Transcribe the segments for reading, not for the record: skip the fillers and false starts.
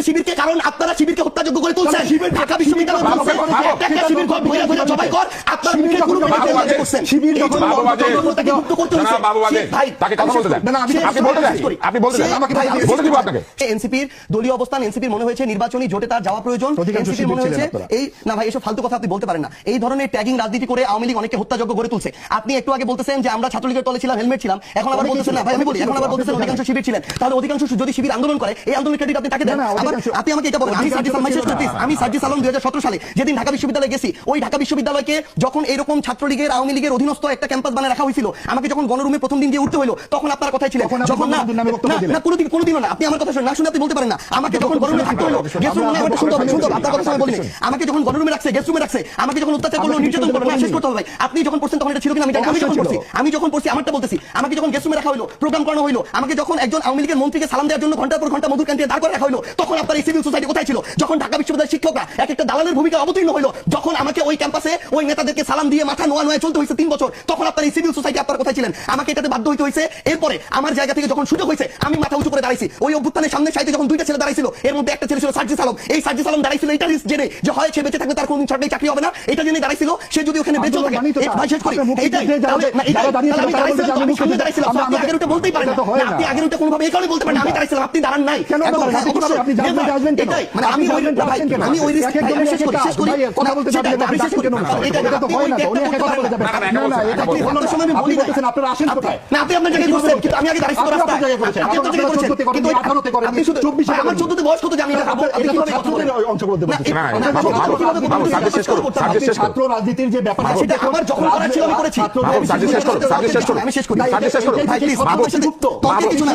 শিবিরকে, কারণ আপনারা শিবিরকে হত্যাযোগ্য করে তুলছেন। ঢাকা বিশ্ববিদ্যালয় শিবির জবাই কর আপনারা মুখে কোনো করছেন। শিবির যখন তাকে মুক্ত করতে হয়েছে ভাই তাকে কথা বলতে দেন। না আপনি বলতে দেন, আপনি বলতে দেন, আমাকে বলতে দিব আপনাকে। এনসিপির দলীয় অবস্থান, এনসিপির মনে হয়েছে নির্বাচনী জোটে তার যাওয়া প্রয়োজন। এনসিপির মনে হয়েছে এই না ভাই এসব ফালতু কথা আপনি বলতে পারেন না। এই ধরনের ট্যাগিং রাজনীতি করে আওয়ামী লীগ অনেককে হত্যাযোগ্য করে তুলছে। আপনি একটু আগে বলতেছেন যে আমরা ছাত্রলীগের তলে ছিলাম, হেলমেট ছিলাম, এখন আবার বলতেছেন না ভাই আমি বলি, এখন আবার বলতেছেন অধিকাংশ শিবির ছিলেন। তাহলে অধিকাংশ যদি শিবির আন্দোলন করে এই আন্দোলনের ক্রেডিট আপনি তাকে দেন। আপনি আমাকে এটা বলেন, আমি সার্জিস আলম 2017 সালে যেদিন ঢাকা বিশ্ববিদ্যালয়ে গেছি, ওই ঢাকা বিশ্ববিদ্যালয়কে যখন এরকম ছাত্রলীগের আওয়ামী লীগের অধীনস্থ একটা ক্যাম্পাস বানিয়ে রাখা হয়েছিল, আমাকে যখন গণরুমে প্রথম দিন গিয়ে উঠতে হলো তখন আপনার কথাই ছিল যখন না কোনোদিনও না, আপনি আমার কথা না শুনে আপনি বলতে পারেন না। আমাকে যখন গণরুমে থাকতে হলো, গেস্ট রুমে আমাকে শুনতে হবে, আপনার কথা আমি বলিনি। আমাকে যখন গণরুমে রাখছে, গেস্ট রুমে রাখছে, আমাকে যখন অত্যাচার করলো, নির্যাতন করলো, না শেষ করতে হবে ভাই। আপনি যখন পড়ছেন তখন এটা ছিল কিনা আমি জানি। আমি যখন পড়ছি আমারটা বলতেছি। আমাকে যখন গেস্ট রুমে রাখা হলো, প্রোগ্রাম করানো হলো, আমাকে যখন একজন আওয়ামী লীগের মন্ত্রীকে সালাম দেওয়ার জন্য ঘন্টার পর ঘন্টা মধুর ক্যান্টিনে দাঁড় করে রাখা হলো, তখন আপনার এই সিভিল সোসাইটি কোথায় ছিল? যখন ঢাকা বিশ্ববিদ্যালয়ের শিক্ষকরা এক একটা দালালের ভূমিকা অবতীর্ণ হলো, যখন আমাকে ওই ক্যাম্পাসে ওই নেতাদেরকে সালাম দিয়ে মাথা নোয়া নোয়া চলতে হয়েছে 3 বছর, তখন আপনার এই সিভিল সোসাইটি আপনার কোথায় ছিলেন? আমাকে এটাতে বাধ্য হইতে হয়েছে। এরপরে আমার জায়গা থেকে যখন সুযোগ হয়েছে আমি মাথা উঁচু করে দাঁড়াইছি। ওই অভ্যুত্থানের সামনে সাইডে যখন 2টা ছেলে দাঁড়াইছিল, এর মধ্যে একটা ছেলে ছিল সার্জিস আলম। এই সার্জিস আলম দাঁড়াইছিল এটা রিস্ক জেনে যে হয় সে বেঁচে থাকবে, তার কোনদিন সরকারি চাকরি হবে না, এটা জেনে দাঁড়াইছিল। সে যদি ওখানে বেঁচে থাকে ভাই শেষ করি এইটাই, তাহলে না এইটাই আমি দাঁড়াইছিলাম, আমি সামনে দাঁড়াইছিলাম। আপনি আগের ওটা বলতেই পারেন না, আপনি আগের ওটা কোনোভাবে এই কারণে বলতে পারেন না আমি দাঁড়াইছিলাম, আপনি দাঁড়ান নাই। কেন আপনি জানতে আসবেন কেন? মানে আমি ওই রিস্ক শেষ করি কথা বলতে যাবেন না, আপনি শেষ করেন না, এটা তো হয় না। উনি একা কথা বলতে যাবেন না, না এটা কি বলার সময় আমি বলি বলতেছেন আপনারা আসেন কোথায়? না আপনি আপনার জায়গায় বসেন, কিন্তু আমি আগে দাঁড়াইছি তো রাস্তায়। আপনি আপনার জায়গায় বসেন, কিন্তু 18 তে করেন, আপনি শুধু 24 আমার 14 তে বয়স কত জানি না, আপনি কিভাবে কথা বলেন অংশগ্রহণ বলতেছেন? ছাত্র রাজনীতির যে ব্যাপার আছে সেটা আমার যখন করার ছিল আমি করেছি। আমি শেষ করি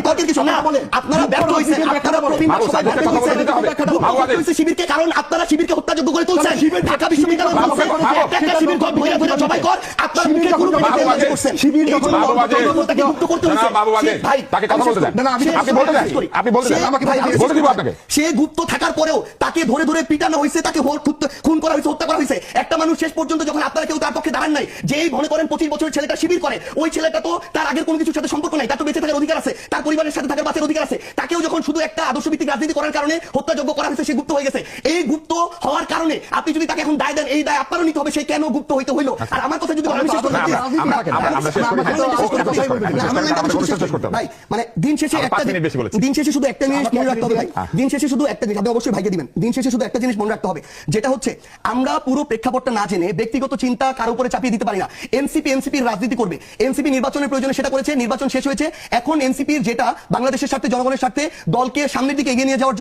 তর্কের কিছু না। আপনারা ব্যর্থ হয়েছেন, আপনারা প্রবীণ সবাই ব্যর্থ হয়েছে শিবিরকে, কারণ আপনারা শিবিরকে হত্যাযোগ্য করে তুলছেন। ঢাকা বিশ্ববিদ্যালয় একটা শিবির জবাই কর আপনারা মুখে কোনো করছেন। শিবির যখন তাকে মুক্ত করতে হয়েছে ভাই তাকে কথা বলতে দেন। না আপনি বলতে দেন, আপনি বলতে দেন, আমাকে বলতে দিব আপনাকে। সে গুপ্ত থাকার পরেও তাকে ধরে ধরে পিটানো হয়েছে, তাকে খুন করা হয়েছে, হত্যা করা হয়েছে। একটা মানুষ শেষ পর্যন্ত যখন আপনারা কেউ তার পক্ষে দাঁড়ান নাই, যেই মনে করেন 25 বছরের ছেলেটা শিবির করে, ওই ছেলেটা তো তার আগের কোনো কিছুর সাথে সম্পর্ক নাই, তার তো বেঁচে থাকার অধিকার আছে, তার পরিবারের সাথে থাকার বাঁচার অধিকার আছে। তাকেও যখন শুধু একটা আদর্শভিত্তিক রাজনীতি করার কারণে হত্যাযোগ্য করা হয়েছে, সে গুপ্ত হয়ে গেছে। এই গুপ্ত হওয়ার কারণে আপনি যদি তাকে এখন দায় দেন, এই দায় আপনারও নিতে হবে, সে কেন গুপ্ত হইতে হইলো। আর আমার কথা যদি ভাই মানে দিন শেষে শুধু একটা জিনিস মনে রাখতে হবে ভাই, দিন শেষে শুধু একটা জিনিস আপনি অবশ্যই ভাইকে দিবেন, দিন শেষে শুধু একটা জিনিস মনে রাখতে হবে, যেটা হচ্ছে আমরা পুরো প্রেক্ষাপটটা না জেনে ব্যক্তিগত চিন্তা কারো উপরে চাপিয়ে দিতে পারি না। এনসিপির রাজনীতি করবে, এনসিপি নির্বাচনের প্রয়োজনে সেটা করেছে, নির্বাচন শেষ হয়েছে। এখন এনসিপির যেটা বাংলাদেশের স্বার্থে, জনগণের স্বার্থে দলকে সামনের দিকে এগিয়ে নিয়ে যাওয়ার